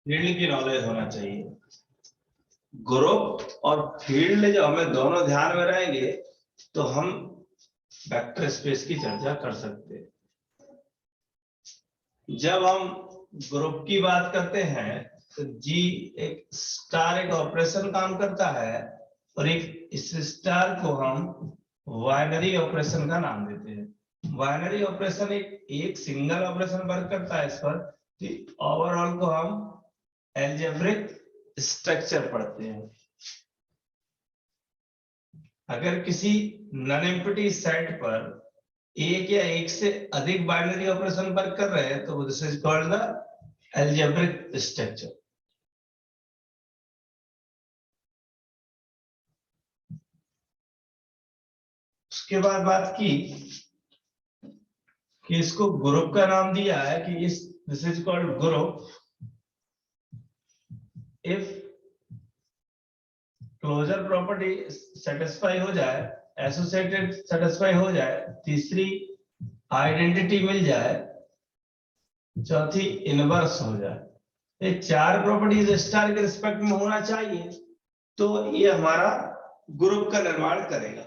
Field की knowledge होना चाहिए। ग्रुप और फील्ड जब हमें दोनों ध्यान में रहेंगे तो हम वेक्टर स्पेस की चर्चा कर सकते हैं। जब हम ग्रुप की बात करते हैं तो जी एक स्टार एक ऑपरेशन काम करता है और एक इस स्टार को हम बाइनरी ऑपरेशन का नाम देते हैं। बाइनरी ऑपरेशन एक सिंगल ऑपरेशन वर्क करता है इस पर कि ओवरऑल को हम अलजेब्रिक स्ट्रक्चर पढ़ते हैं। अगर किसी नॉन एम्प्टी सेट पर एक या एक से अधिक बाइनरी ऑपरेशन वर्क कर रहे हैं तो this is called the algebraic structure. उसके बाद बात की कि इसको ग्रुप का नाम दिया है कि इस this is called group if closure property satisfy हो जाए, एसोसिएटेड सेटिस्फाई हो जाए, तीसरी आइडेंटिटी मिल जाए, चौथी इनवर्स हो जाए। ये चार प्रॉपर्टीज स्टार के रिस्पेक्ट में होना चाहिए तो ये हमारा ग्रुप का निर्माण करेगा।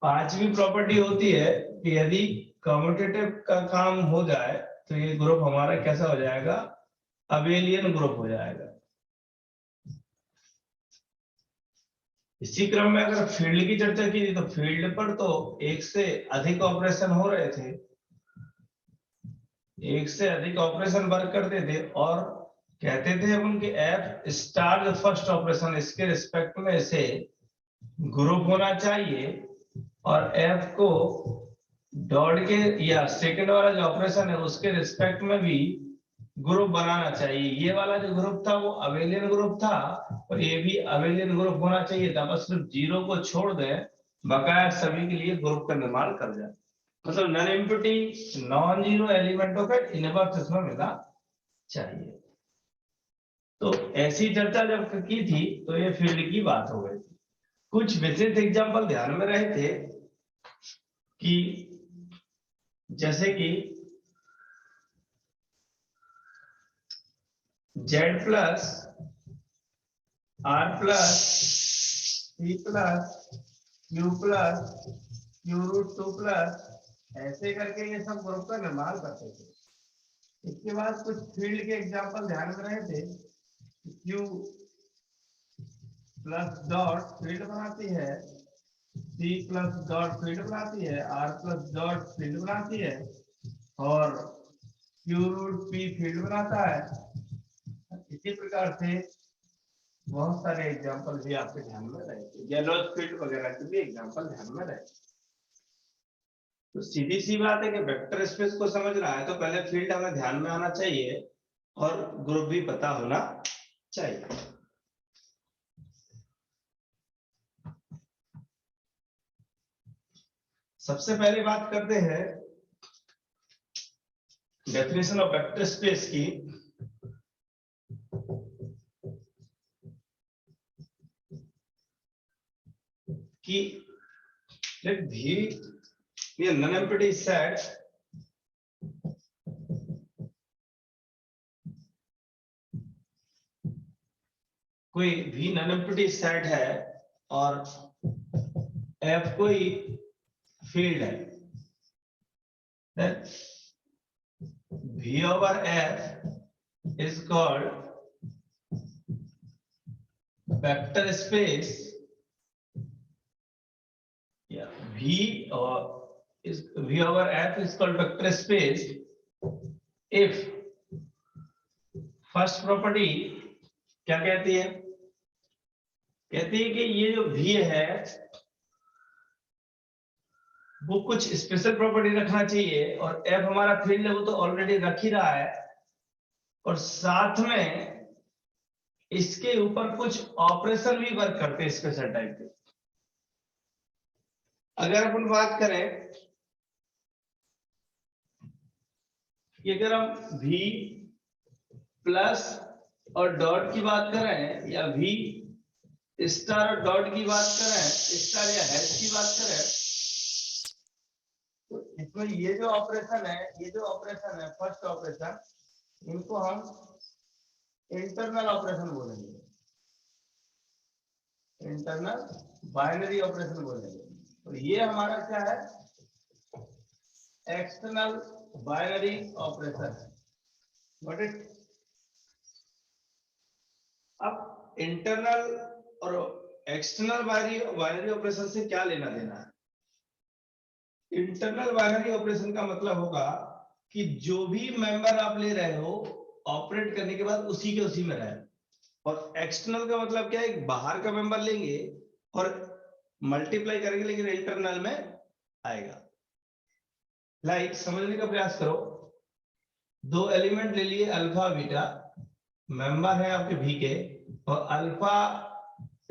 पांचवी प्रॉपर्टी होती है कि यदि कम्यूटेटिव का काम हो जाए तो ये ग्रुप हमारा कैसा हो जाएगा, अबेलियन ग्रुप हो जाएगा। इसी क्रम में अगर फील्ड की चर्चा की तो फील्ड पर तो एक से अधिक ऑपरेशन हो रहे थे, एक से अधिक ऑपरेशन वर्क करते थे और कहते थे अपन कि एफ स्टार फर्स्ट ऑपरेशन इसके रिस्पेक्ट में से ग्रुप होना चाहिए और एफ को डॉट के या सेकंड वाला जो ऑपरेशन है उसके रिस्पेक्ट में भी ग्रुप बनाना चाहिए। ये वाला जो ग्रुप था वो अबेलियन ग्रुप था और ये भी अबेलियन ग्रुप होना चाहिए था, बस सिर्फ जीरो को छोड़ दें, बकाया सभी के लिए ग्रुप का निर्माण कर जाए। मतलब नॉन एम्प्टी नॉन जीरो एलिमेंटों का इनवर्स इसमें मिलना चाहिए। तो ऐसी चर्चा जब की थी तो ये फील्ड की बात हो गई थी। कुछ विशिष्ट एग्जांपल ध्यान में रहे थे कि जैसे कि Z plus R plus C plus Q plus Q root 2 plus ऐसे करके ये सब ग्रुप का निर्माण करते थे। इसके बाद कुछ फील्ड के एग्जांपल ध्यान में रहे थे। क्यू प्लस डॉट फील्ड बनाती है, सी प्लस डॉट फील्ड बनाती है, आर प्लस डॉट फील्ड बनाती है और क्यू रूट पी फील्ड बनाता है। इसी प्रकार से बहुत सारे एग्जांपल भी आपके ध्यान में रहे, गैलोस फील्ड वगैरह के भी एग्जांपल ध्यान में रहे। तो सीधी सी बात है कि वेक्टर स्पेस को समझना है तो पहले फील्ड हमें ध्यान में आना चाहिए और ग्रुप भी पता होना चाहिए। सबसे पहले बात करते हैं डेफिनेशन ऑफ वेक्टर स्पेस की। कि let V be a non-empty set कोई भी non-empty सेट है और F कोई फील्ड है, then V over F is called vector space. Yeah, V over F is called vector space if first property क्या कहती है, कहती है कि ये जो V है वो कुछ स्पेशल प्रॉपर्टी रखना चाहिए और F हमारा फील्ड है वो तो ऑलरेडी रख ही रहा है और साथ में इसके ऊपर कुछ ऑपरेशन भी वर्क करते हैं स्पेशल टाइप के। अगर अपन बात करें कि अगर हम V प्लस और डॉट की बात करें या V स्टार और डॉट की बात करें, स्टार या हैश की बात करें, तो इसमें ये जो ऑपरेशन है फर्स्ट ऑपरेशन, इनको हम इंटरनल ऑपरेशन बोलेंगे, इंटरनल बाइनरी ऑपरेशन बोलेंगे। तो ये हमारा क्या है, external binary operation. What it, अब इंटरनल और एक्सटर्नल बाइनरी ऑपरेशन से क्या लेना देना है? इंटरनल बाइनरी ऑपरेशन का मतलब होगा कि जो भी मेंबर आप ले रहे हो ऑपरेट करने के बाद उसी के उसी में रहे। और एक्सटर्नल का मतलब क्या है, एक बाहर का मेंबर लेंगे और मल्टीप्लाई करेंगे, लेकिन इंटरनल में आएगा। लाइक समझने का प्रयास करो, दो एलिमेंट ले लिए अल्फा बीटा, मेंबर है आपके भी के, और अल्फा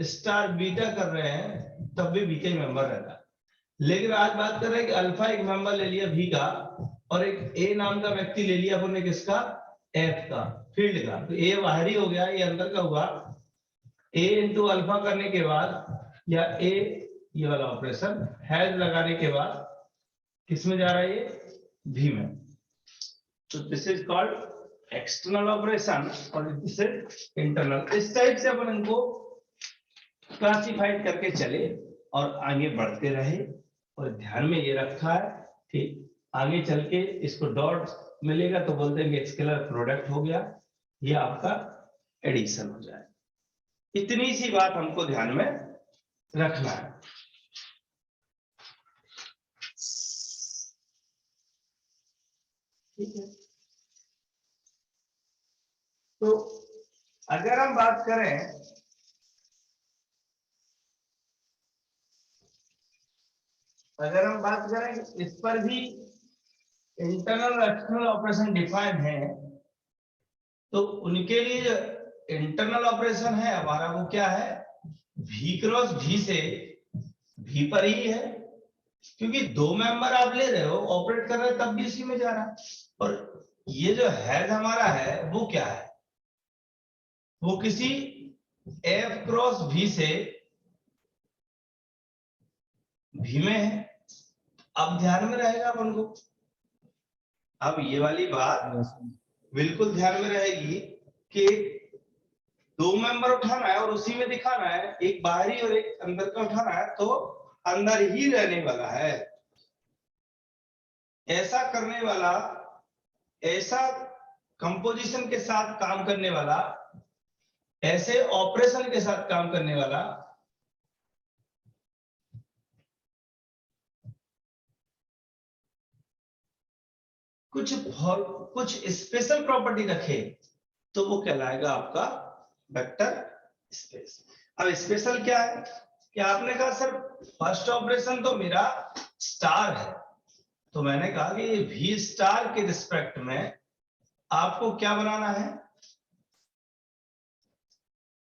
स्टार बीटा कर रहे हैं तब भी भी के मेंबर रहता। लेकिन आज बात कर रहे हैं कि अल्फा एक मेंबर ले लिया भी का और एक ए नाम का व्यक्ति ले लिया अपने किसका, एफ का, फील्ड का। तो ए बाहरी हो गया, ये अंदर का हुआ। ए इंटू अल्फा करने के बाद या ए, ये वाला ऑपरेशन हैज लगाने के बाद किस में जा रहा है, ये भी में। तो this is called external operation और दिस इज इंटरनल। इस टाइप से अपन इनको क्लासिफाइड करके चले और आगे बढ़ते रहे। और ध्यान में ये रखा है कि आगे चल के इसको डॉट मिलेगा तो बोलते हैं कि स्केलर प्रोडक्ट हो गया, ये आपका एडिशन हो जाए। इतनी सी बात हमको ध्यान में रखना है। ठीक है, तो अगर हम बात करें इस पर भी इंटरनल और एक्सटर्नल ऑपरेशन डिफाइन है, तो उनके लिए जो इंटरनल ऑपरेशन है हमारा वो क्या है, भी क्रॉस भी से भी पर ही है, क्योंकि दो मेंबर आप ले रहे हो ऑपरेट कर रहे हो तब भी उसी में जा रहा है। और ये जो हैज हमारा है वो क्या है, वो किसी एफ क्रॉस भी से भी में है। अब ध्यान में रहेगा अपन को, अब ये वाली बात बिल्कुल ध्यान में रहेगी कि दो मेंबर उठाना है और उसी में दिखाना है, एक बाहरी और एक अंदर का उठाना है तो अंदर ही रहने वाला है। ऐसा करने वाला, ऐसा कंपोजिशन के साथ काम करने वाला, ऐसे ऑपरेशन के साथ काम करने वाला कुछ स्पेशल प्रॉपर्टी रखे तो वो कहलाएगा आपका वेक्टर स्पेस। अब स्पेशल क्या है कि आपने कहा सर फर्स्ट ऑपरेशन तो मेरा स्टार है, तो मैंने कहा कि वी स्टार के रिस्पेक्ट में आपको क्या बनाना है,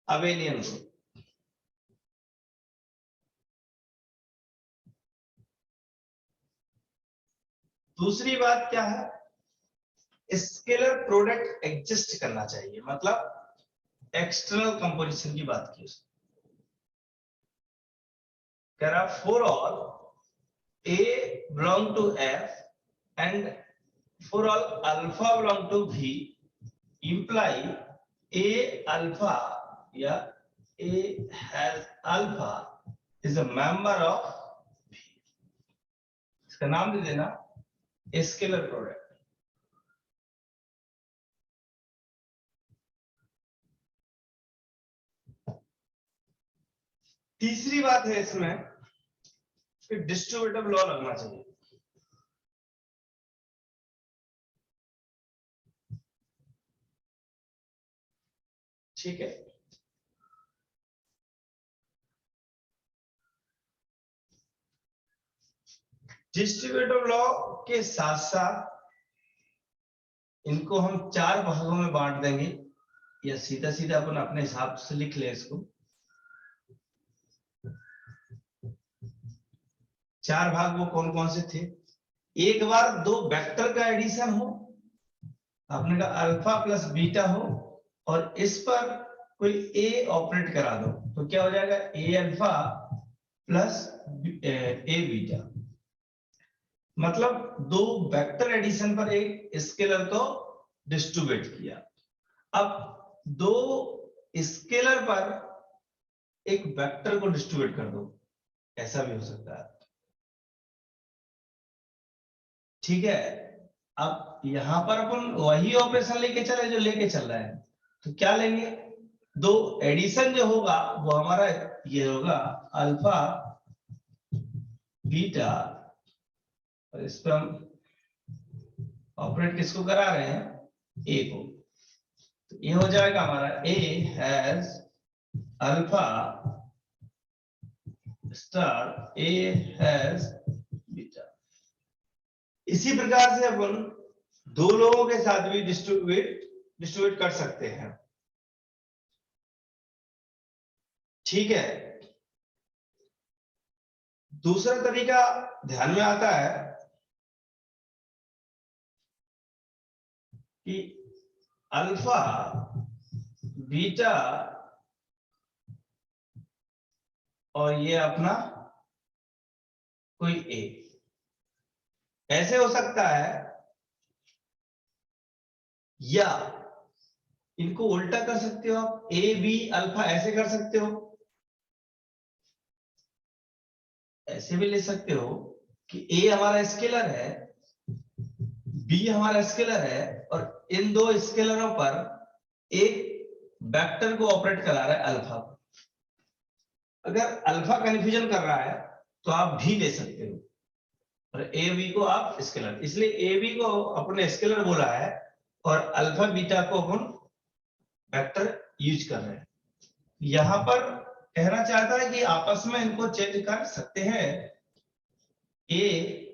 अबेलियन ग्रुप। दूसरी बात क्या है, स्केलर प्रोडक्ट एग्जिस्ट करना चाहिए, मतलब एक्सटर्नल कंपोजिशन की बात की उसने। कह रहा for all A belong to F and for all alpha belong to V imply A alpha या A has alpha is a member of V। इसका नाम दे देना स्केलर प्रोडक्ट। तीसरी बात है इसमें कि डिस्ट्रीब्यूटिव लॉ लगना चाहिए। ठीक है, डिस्ट्रीब्यूटिव लॉ के साथ साथ इनको हम चार भागों में बांट देंगे, या सीधा सीधा अपन अपने हिसाब से लिख ले इसको। चार भाग वो कौन कौन से थे, एक बार दो वेक्टर का एडिशन हो, आपने कहा अल्फा प्लस बीटा हो और इस पर कोई ए ऑपरेट करा दो तो क्या हो जाएगा, ए अल्फा प्लस ए बीटा। मतलब दो वेक्टर एडिशन पर एक स्केलर को डिस्ट्रीब्यूट किया। अब दो स्केलर पर एक वेक्टर को डिस्ट्रीब्यूट कर दो, ऐसा भी हो सकता है। ठीक है, अब यहां पर अपन वही ऑपरेशन लेके चले जो लेके चल रहा है, तो क्या लेंगे, दो एडिशन जो होगा वो हमारा ये होगा अल्फा बीटा, और इस पर हम ऑपरेट किसको करा रहे हैं, ए को, तो ये हो जाएगा हमारा A has alpha star A has beta. इसी प्रकार से अपन दो लोगों के साथ भी डिस्ट्रीब्यूट कर सकते हैं। ठीक है, दूसरा तरीका ध्यान में आता है कि अल्फा बीटा और ये अपना कोई ए, ऐसे हो सकता है, या इनको उल्टा कर सकते हो आप, ए बी अल्फा ऐसे कर सकते हो, ऐसे भी ले सकते हो कि ए हमारा स्केलर है, बी हमारा स्केलर है, और इन दो स्केलरों पर एक वेक्टर को ऑपरेट करा रहा है अल्फा को। अगर अल्फा कंफ्यूजन कर रहा है तो आप भी ले सकते हो, और ए बी को आप स्केलर, इसलिए ए बी को अपने स्केलर बोला है और अल्फा बीटा को अपन वेक्टर यूज कर रहे हैं। यहां पर कहना चाहता है कि आपस में इनको चेंज कर सकते हैं, ए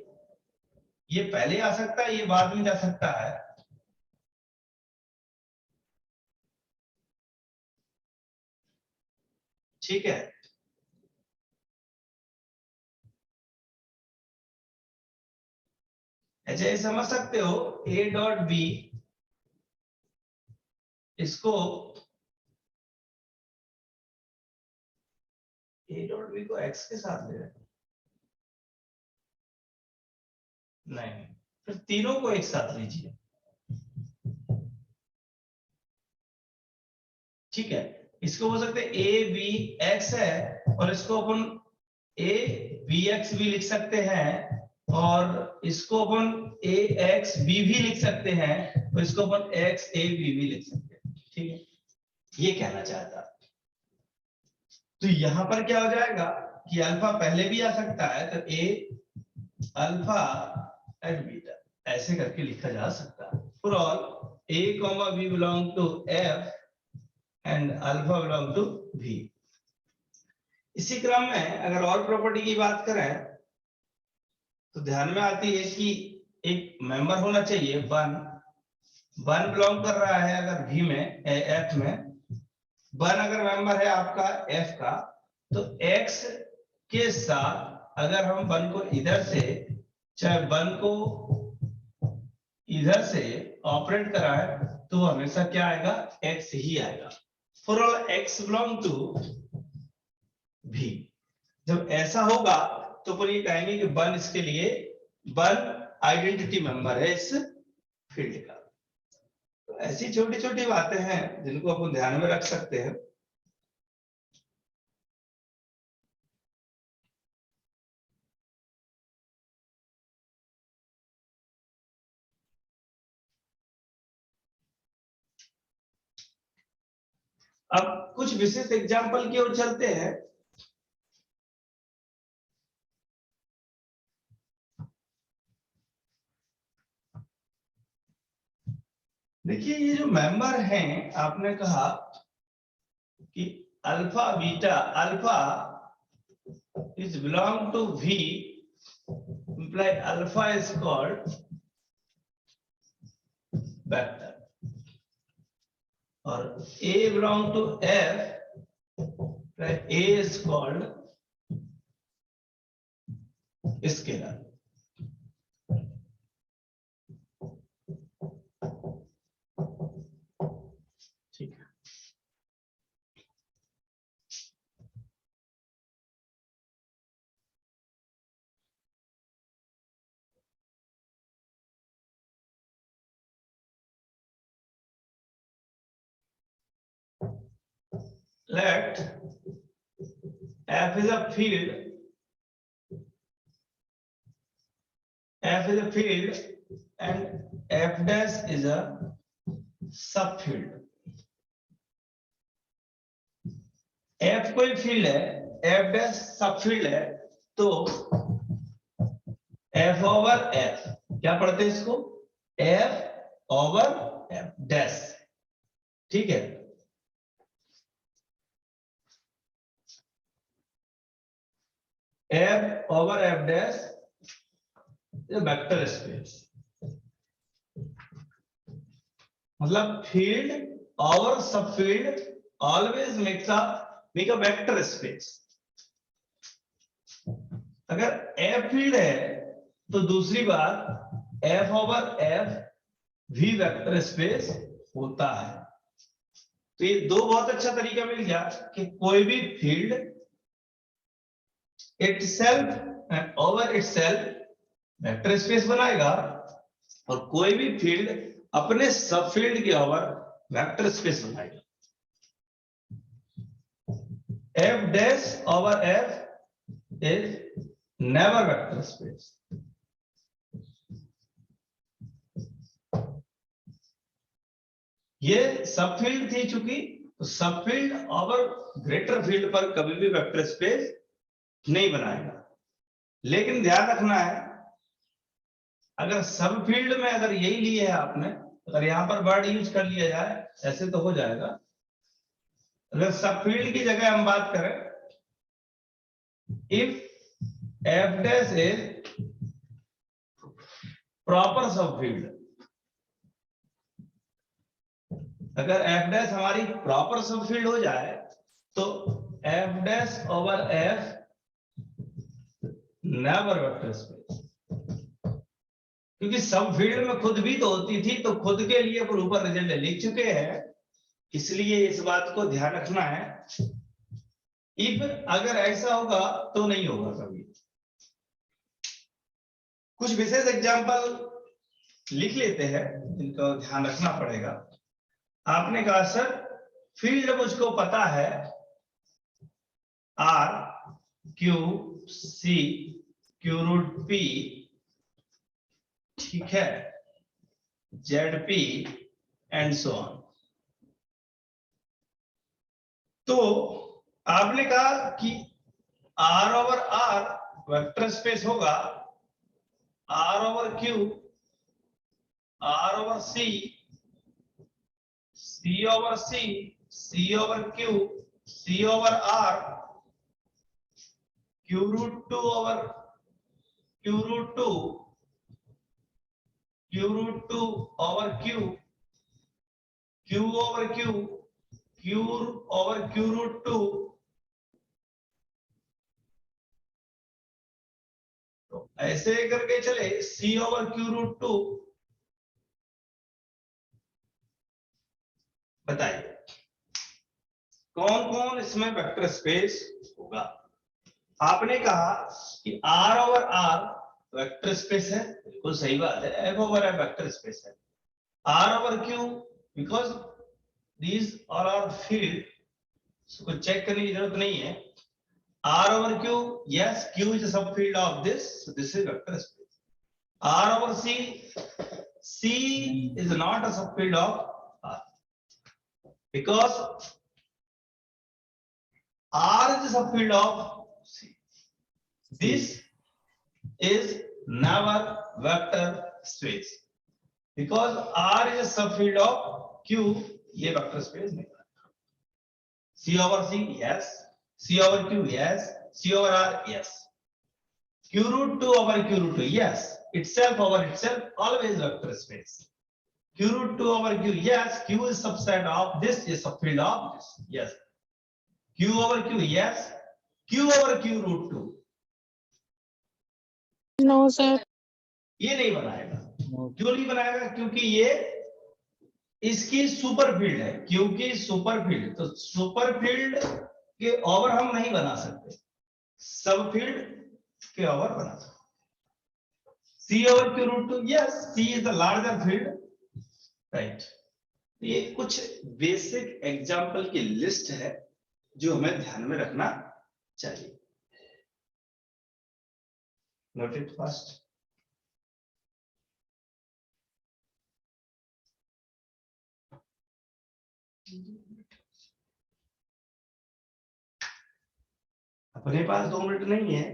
ये पहले आ सकता है, ये बाद में जा सकता है। ठीक है, ऐसे ही समझ सकते हो, ए डॉट बी इसको ए डॉट बी को एक्स के साथ ले रहे हैं, नहीं, फिर तीनों को एक साथ लीजिए। ठीक है, इसको बोल सकते हैं ए बी एक्स है, और इसको अपन ए बी एक्स भी लिख सकते हैं, और इसको अपन ए एक्स बी भी लिख सकते हैं, और इसको अपन एक्स ए बी भी लिख सकते हैं। ठीक है, ये कहना चाहता। तो यहां पर क्या हो जाएगा कि अल्फा पहले भी आ सकता है, तो ए अल्फा एंड बीटा ऐसे करके लिखा जा सकता है। For all a comma b belong to f and alpha belong to v। इसी क्रम में अगर और प्रॉपर्टी की बात करें तो ध्यान में आती है कि एक मेंबर होना चाहिए, वन बिलोंग कर रहा है अगर v में f में, वन अगर मेंबर है आपका f का, तो x के साथ अगर हम वन को इधर से, चाहे वन को इधर से ऑपरेट कराए, तो हमेशा क्या आएगा, x ही आएगा। For all x belong to v। जब ऐसा होगा तो अपन ये कहेंगे कि वन इसके लिए वन आइडेंटिटी मेंबर है इस फील्ड का। तो ऐसी छोटी छोटी बातें हैं जिनको अपन ध्यान में रख सकते हैं। अब कुछ विशेष एग्जांपल की ओर चलते हैं। देखिए, ये जो मेंबर हैं, आपने कहा कि alpha beta, alpha is belong to v, imply alpha is called vector, और a belong to f, a is called scalar। ठीक है, let F is a field, F is a field and F dash is a subfield. F कोई field है, F dash subfield है, तो F over F क्या पढ़ते हैं इसको, F ओवर F डैश, ठीक है। F over F dash vector space, मतलब फील्ड और subfield always make a vector space. अगर F फील्ड है तो दूसरी बात F ओवर F भी वेक्टर स्पेस होता है। तो ये दो बहुत अच्छा तरीका मिल गया कि कोई भी field itself over itself vector space बनाएगा और कोई भी फील्ड अपने सब फील्ड के ओवर वेक्टर स्पेस बनाएगा। F dash over F is never vector space. ये सब फील्ड थी चूंकि, तो सब फील्ड ओवर ग्रेटर फील्ड पर कभी भी वेक्टर स्पेस नहीं बनाएगा। लेकिन ध्यान रखना है, अगर सब फील्ड में अगर यही लिए है आपने, अगर यहां पर वर्ड यूज कर लिया जाए ऐसे तो हो जाएगा। अगर सब फील्ड की जगह हम बात करें, if F dash is proper सब फील्ड, अगर F dash हमारी प्रॉपर सब फील्ड हो जाए तो F dash over F never vector space, क्योंकि सब फील्ड में खुद भी तो होती थी, तो खुद के लिए ऊपर रिजल्ट लिख चुके हैं, इसलिए इस बात को ध्यान रखना है। इफ अगर ऐसा होगा तो नहीं होगा कभी। कुछ विशेष एग्जांपल लिख लेते हैं, इनको ध्यान रखना पड़ेगा। आपने कहा सर फील्ड मुझको पता है R Q C Q root P, ठीक है, ZP एंड सो ऑन। तो आपने कहा कि R over R vector space होगा, R over Q, R over C, C over C, C over Q, C over R, Q root 2 over Q root 2, Q root 2 over Q, Q over Q, Q over Q root 2, तो ऐसे करके चले C over Q root 2। बताइए कौन कौन इसमें vector space होगा। आपने कहा कि R over R vector space है, बिल्कुल सही बात है, F over F vector space है। R over Q, because these are our field, इसको चेक करने की जरूरत नहीं है। R over Q, yes, Q is a subfield of this, so this is vector space. R over C, C is not a subfield of R, because R is a subfield of C. This is never vector space, because R is a subfield of Q, ये vector space नहीं है। C over C, yes. C over Q, yes. C over R, yes. Q root 2 over Q root 2, yes. Itself over itself, always vector space. Q root 2 over Q, yes. Q is subset of this, is subfield of this, yes. Q over Q, yes. Q over Q root 2. No sir. ये नहीं बनाएगा। क्यों नहीं बनाएगा? क्योंकि ये इसकी super field है, क्योंकि सुपर फील्ड, तो सुपर फील्ड के ओवर हम नहीं बना सकते, सब फील्ड के ओवर बना सकते। C over Q root 2, yes, C is the larger field, right? ये कुछ बेसिक एग्जांपल की लिस्ट है, जो हमें ध्यान में रखना चाहिए। Note it first. अपने पास 2 मिनट नहीं है,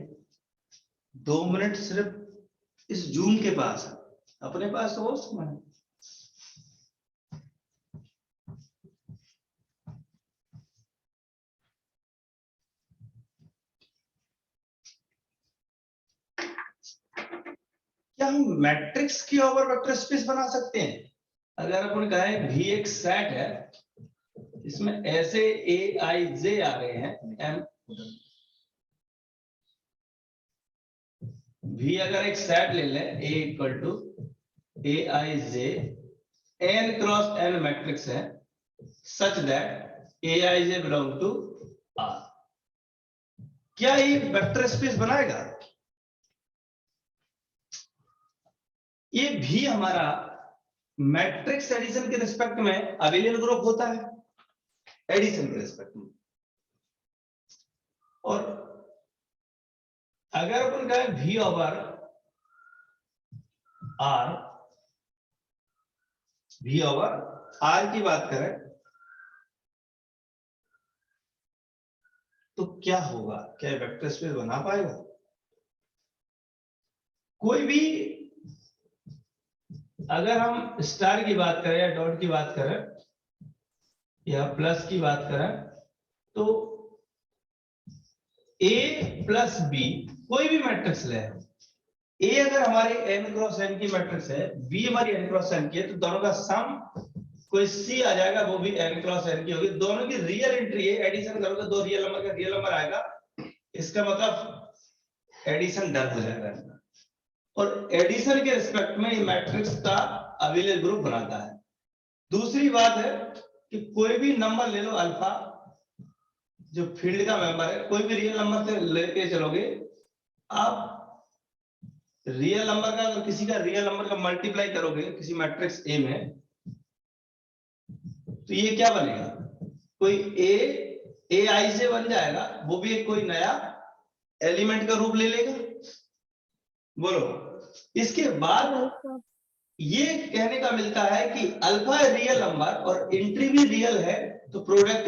2 मिनट सिर्फ इस जूम के पास है, अपने पास तो और समय है। क्या हम मैट्रिक्स की ओवर वेक्टर स्पेस बना सकते हैं? अगर अपन कहें V एक सेट है, इसमें ऐसे A I J आ रहे हैं, M V अगर एक सेट ले लें, A equal to A I J n cross n matrix है, such that A I J belong to R, क्या ये वेक्टर स्पेस बनाएगा? ये भी हमारा मैट्रिक्स एडिशन के रिस्पेक्ट में अबेलियन ग्रुप होता है, एडिशन के रिस्पेक्ट में। और अगर अपन कहें V over R, V over R की बात करें तो क्या होगा? क्या वेक्टर स्पेस बना पाएगा? कोई भी, अगर हम स्टार की बात करें या डॉट की बात करें या प्लस की बात करें, तो A प्लस B कोई भी मैट्रिक्स ले, A अगर हमारी n क्रॉस n की मैट्रिक्स है, B हमारी n क्रॉस n की है, तो दोनों का सम कोई C आ जाएगा, वो भी n क्रॉस n की होगी। दोनों की रियल एंट्री है, एडिशन करोगे 2 रियल नंबर का रियल नंबर आएगा, इसका मतलब एडिशन डन हो जाएगा। और एडिशन के रिस्पेक्ट में ये मैट्रिक्स का अबेलियन ग्रुप बनाता है। दूसरी बात है कि कोई भी नंबर ले लो अल्फा, जो फील्ड का मेंबर है, कोई भी रियल नंबर से लेके चलोगे आप, रियल नंबर का, अगर किसी का रियल नंबर का मल्टीप्लाई करोगे किसी मैट्रिक्स ए में, तो ये क्या बनेगा? कोई ए आई से बन जाएगा, वो भी एक कोई नया एलिमेंट का रूप ले लेगा। बोलो, इसके बाद ये कहने का मिलता है कि अल्फा रियल नंबर और एंट्री भी रियल है, तो प्रोडक्ट